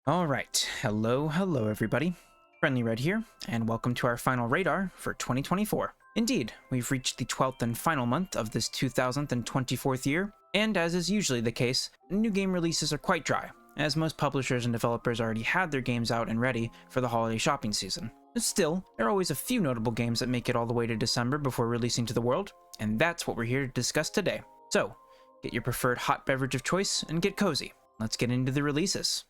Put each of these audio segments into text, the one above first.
Alright, hello everybody. Friendly Red here, and welcome to our final radar for 2024. Indeed, we've reached the 12th and final month of this 2024th year, and as is usually the case, new game releases are quite dry, as most publishers and developers already had their games out and ready for the holiday shopping season. Still, there are always a few notable games that make it all the way to December before releasing to the world, and that's what we're here to discuss today. So, get your preferred hot beverage of choice and get cozy. Let's get into the releases.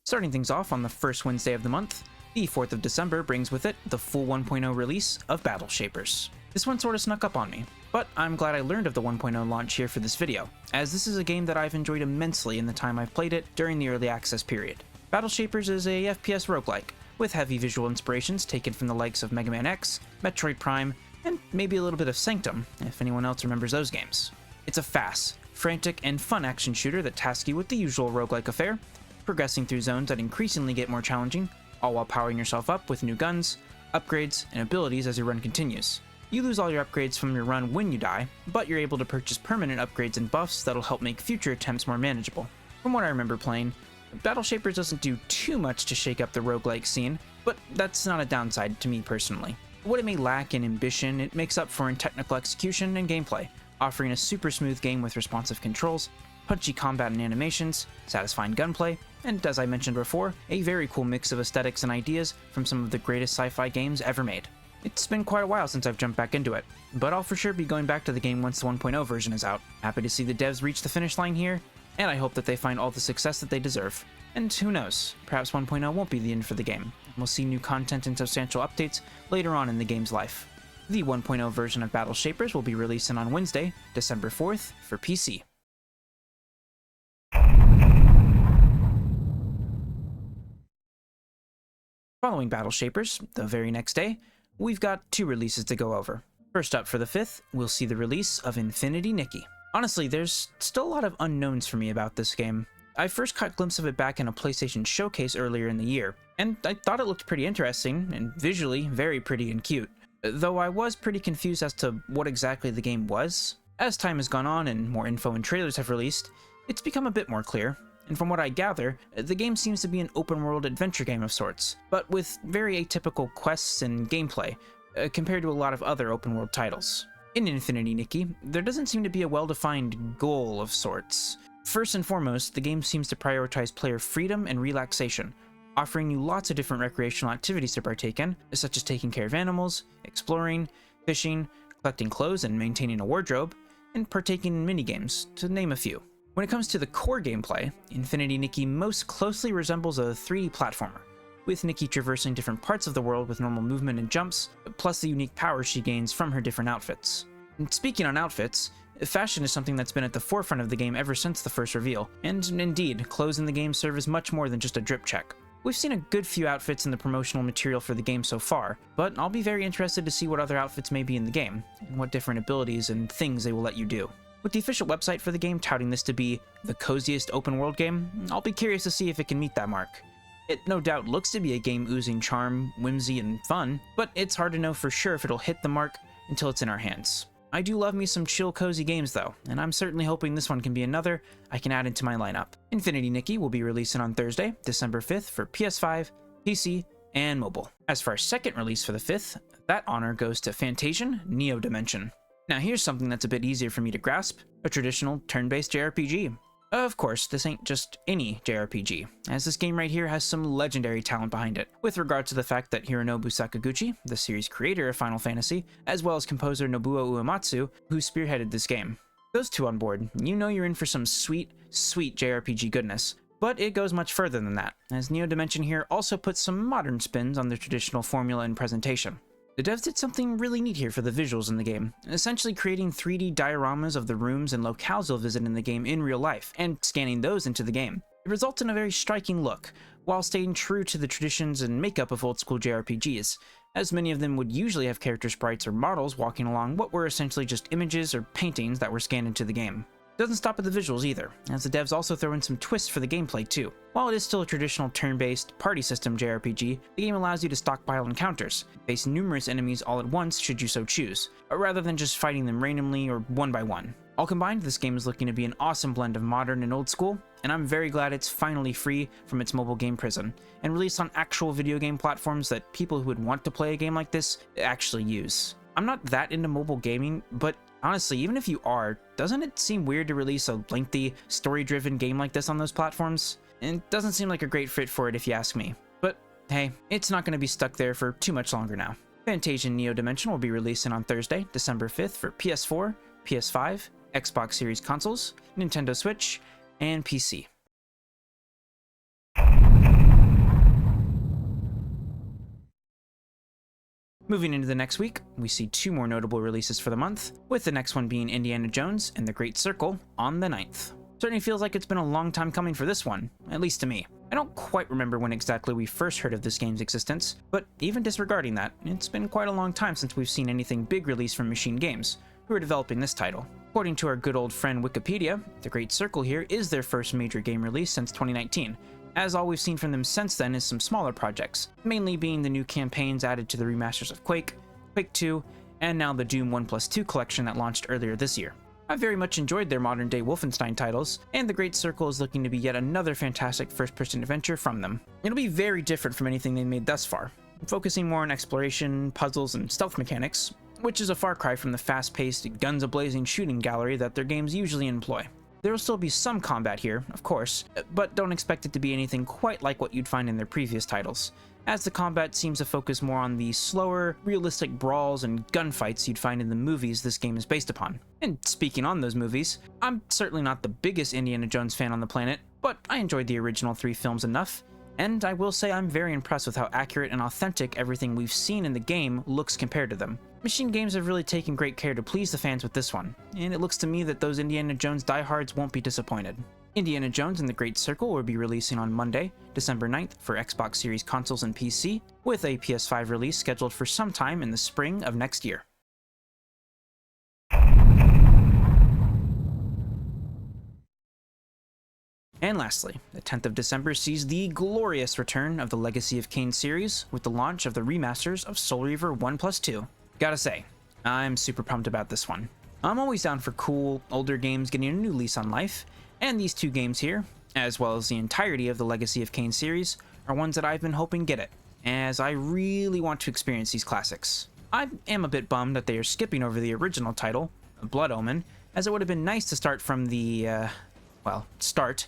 Starting things off on the first Wednesday of the month, the 4th of December brings with it the full 1.0 release of Battle Shapers. This one sort of snuck up on me, but I'm glad I learned of the 1.0 launch here for this video, as this is a game that I've enjoyed immensely in the time I've played it during the early access period. Battle Shapers is a FPS roguelike, with heavy visual inspirations taken from the likes of Mega Man X, Metroid Prime, and maybe a little bit of Sanctum, if anyone else remembers those games. It's a fast, frantic, and fun action shooter that tasks you with the usual roguelike affair, progressing through zones that increasingly get more challenging, all while powering yourself up with new guns, upgrades, and abilities as your run continues. You lose all your upgrades from your run when you die, but you're able to purchase permanent upgrades and buffs that'll help make future attempts more manageable. From what I remember playing, Battle Shapers doesn't do too much to shake up the roguelike scene, but that's not a downside to me personally. What it may lack in ambition, it makes up for in technical execution and gameplay, offering a super smooth game with responsive controls, punchy combat and animations, satisfying gunplay, and as I mentioned before, a very cool mix of aesthetics and ideas from some of the greatest sci-fi games ever made. It's been quite a while since I've jumped back into it, but I'll for sure be going back to the game once the 1.0 version is out. Happy to see the devs reach the finish line here, and I hope that they find all the success that they deserve. And who knows, perhaps 1.0 won't be the end for the game. We'll see new content and substantial updates later on in the game's life. The 1.0 version of Battle Shapers will be releasing on Wednesday, December 4th for PC. Following Battle Shapers, the very next day, we've got two releases to go over. First up for the 5th, we'll see the release of Infinity Nikki. Honestly, there's still a lot of unknowns for me about this game. I first caught a glimpse of it back in a PlayStation showcase earlier in the year, and I thought it looked pretty interesting, and visually very pretty and cute, though I was pretty confused as to what exactly the game was. As time has gone on and more info and trailers have released, it's become a bit more clear. And from what I gather, the game seems to be an open-world adventure game of sorts, but with very atypical quests and gameplay, compared to a lot of other open-world titles. In Infinity Nikki, there doesn't seem to be a well-defined goal of sorts. First and foremost, the game seems to prioritize player freedom and relaxation, offering you lots of different recreational activities to partake in, such as taking care of animals, exploring, fishing, collecting clothes and maintaining a wardrobe, and partaking in minigames, to name a few. When it comes to the core gameplay, Infinity Nikki most closely resembles a 3D platformer, with Nikki traversing different parts of the world with normal movement and jumps, plus the unique powers she gains from her different outfits. And speaking on outfits, fashion is something that's been at the forefront of the game ever since the first reveal, and indeed, clothes in the game serve as much more than just a drip check. We've seen a good few outfits in the promotional material for the game so far, but I'll be very interested to see what other outfits may be in the game, and what different abilities and things they will let you do. With the official website for the game touting this to be the coziest open world game, I'll be curious to see if it can meet that mark. It no doubt looks to be a game oozing charm, whimsy, and fun, but it's hard to know for sure if it'll hit the mark until it's in our hands. I do love me some chill cozy games though, and I'm certainly hoping this one can be another I can add into my lineup. Infinity Nikki will be releasing on Thursday, December 5th for PS5, PC, and mobile. As for our second release for the 5th, that honor goes to Fantastica Neo Dimension. Now here's something that's a bit easier for me to grasp, a traditional turn-based JRPG. Of course, this ain't just any JRPG, as this game right here has some legendary talent behind it, with regard to the fact that Hironobu Sakaguchi, the series creator of Final Fantasy, as well as composer Nobuo Uematsu, who spearheaded this game. Those two on board, you know you're in for some sweet, sweet JRPG goodness. But it goes much further than that, as Neo Dimension here also puts some modern spins on the traditional formula and presentation. The devs did something really neat here for the visuals in the game, essentially creating 3D dioramas of the rooms and locales you'll visit in the game in real life, and scanning those into the game. It results in a very striking look, while staying true to the traditions and makeup of old-school JRPGs, as many of them would usually have character sprites or models walking along what were essentially just images or paintings that were scanned into the game. Doesn't stop at the visuals either, as the devs also throw in some twists for the gameplay too. While it is still a traditional turn-based, party system JRPG, the game allows you to stockpile encounters, face numerous enemies all at once should you so choose, rather than just fighting them randomly or one by one. All combined, this game is looking to be an awesome blend of modern and old school, and I'm very glad it's finally free from its mobile game prison, and released on actual video game platforms that people who would want to play a game like this actually use. I'm not that into mobile gaming, but honestly, even if you are, doesn't it seem weird to release a lengthy, story-driven game like this on those platforms? It doesn't seem like a great fit for it if you ask me. But hey, it's not going to be stuck there for too much longer now. Fantasia Neo Dimension will be releasing on Thursday, December 5th for PS4, PS5, Xbox Series consoles, Nintendo Switch, and PC. Moving into the next week, we see 2 more notable releases for the month, with the next one being Indiana Jones and the Great Circle on the 9th. Certainly feels like it's been a long time coming for this one, at least to me. I don't quite remember when exactly we first heard of this game's existence, but even disregarding that, it's been quite a long time since we've seen anything big released from Machine Games, who are developing this title. According to our good old friend Wikipedia, the Great Circle here is their first major game release since 2019, as all we've seen from them since then is some smaller projects, mainly being the new campaigns added to the remasters of Quake, Quake 2, and now the Doom 1+2 collection that launched earlier this year. I very much enjoyed their modern-day Wolfenstein titles, and the Great Circle is looking to be yet another fantastic first-person adventure from them. It'll be very different from anything they've made thus far, focusing more on exploration, puzzles, and stealth mechanics, which is a far cry from the fast-paced, guns-a-blazing shooting gallery that their games usually employ. There will still be some combat here, of course, but don't expect it to be anything quite like what you'd find in their previous titles, as the combat seems to focus more on the slower, realistic brawls and gunfights you'd find in the movies this game is based upon. And speaking on those movies, I'm certainly not the biggest Indiana Jones fan on the planet, but I enjoyed the original 3 films enough, and I will say I'm very impressed with how accurate and authentic everything we've seen in the game looks compared to them. Machine Games have really taken great care to please the fans with this one, and it looks to me that those Indiana Jones diehards won't be disappointed. Indiana Jones and the Great Circle will be releasing on Monday, December 9th for Xbox Series consoles and PC, with a PS5 release scheduled for sometime in the spring of next year. And lastly, the 10th of December sees the glorious return of the Legacy of Kain series with the launch of the remasters of Soul Reaver 1+2. Gotta say, I'm super pumped about this one. I'm always down for cool, older games getting a new lease on life, and these 2 games here, as well as the entirety of the Legacy of Kain series, are ones that I've been hoping get it, as I really want to experience these classics. I am a bit bummed that they are skipping over the original title, Blood Omen, as it would have been nice to start from the, start.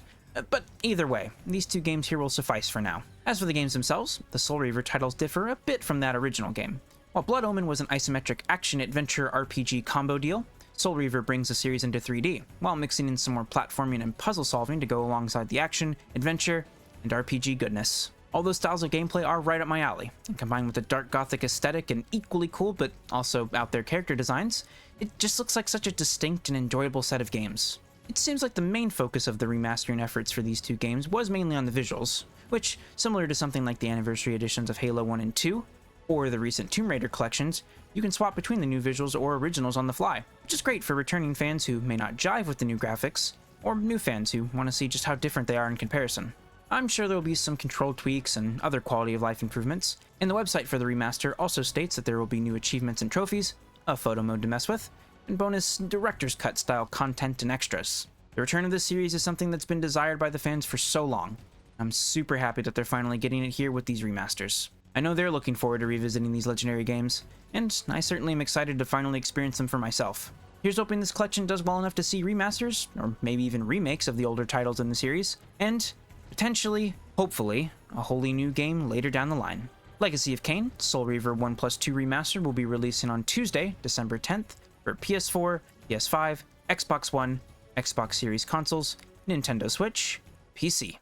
But either way, these 2 games here will suffice for now. As for the games themselves, the Soul Reaver titles differ a bit from that original game. While Blood Omen was an isometric action-adventure RPG combo deal, Soul Reaver brings the series into 3D, while mixing in some more platforming and puzzle solving to go alongside the action, adventure, and RPG goodness. All those styles of gameplay are right up my alley, and combined with the dark gothic aesthetic and equally cool but also out there character designs, it just looks like such a distinct and enjoyable set of games. It seems like the main focus of the remastering efforts for these 2 games was mainly on the visuals, which, similar to something like the anniversary editions of Halo 1 and 2, or the recent Tomb Raider collections, you can swap between the new visuals or originals on the fly, which is great for returning fans who may not jive with the new graphics, or new fans who want to see just how different they are in comparison. I'm sure there will be some control tweaks and other quality of life improvements, and the website for the remaster also states that there will be new achievements and trophies, a photo mode to mess with, and bonus director's cut style content and extras. The return of this series is something that's been desired by the fans for so long. I'm super happy that they're finally getting it here with these remasters. I know they're looking forward to revisiting these legendary games, and I certainly am excited to finally experience them for myself. Here's hoping this collection does well enough to see remasters, or maybe even remakes of the older titles in the series, and potentially, hopefully, a wholly new game later down the line. Legacy of Kain, Soul Reaver 1+2 Remaster will be releasing on Tuesday, December 10th, for PS4, PS5, Xbox One, Xbox Series consoles, Nintendo Switch, PC.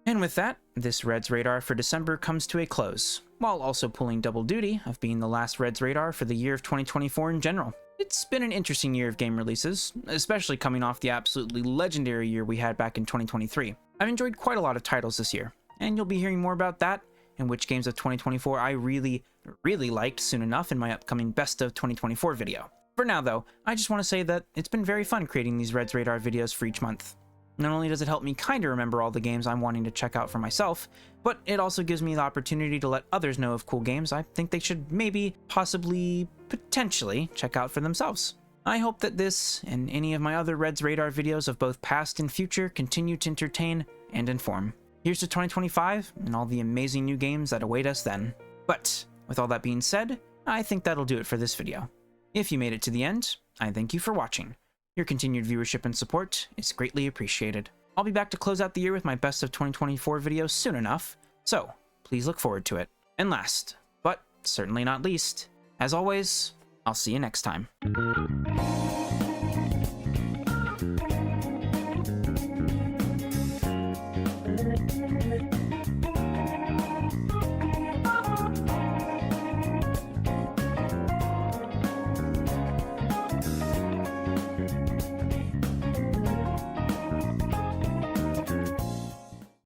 And with that, this Reds Radar for December comes to a close, while also pulling double duty of being the last Reds Radar for the year of 2024 in general. It's been an interesting year of game releases, especially coming off the absolutely legendary year we had back in 2023. I've enjoyed quite a lot of titles this year, and you'll be hearing more about that and which games of 2024 I really liked soon enough in my upcoming Best of 2024 video. For now though, I just want to say that it's been very fun creating these Reds Radar videos for each month. Not only does it help me kinda remember all the games I'm wanting to check out for myself, but it also gives me the opportunity to let others know of cool games I think they should maybe, possibly, potentially check out for themselves. I hope that this, and any of my other Reds Radar videos of both past and future, continue to entertain and inform. Here's to 2025, and all the amazing new games that await us then. But, with all that being said, I think that'll do it for this video. If you made it to the end, I thank you for watching. Your continued viewership and support is greatly appreciated. I'll be back to close out the year with my Best of 2024 video soon enough, so please look forward to it. And last, but certainly not least, as always, I'll see you next time.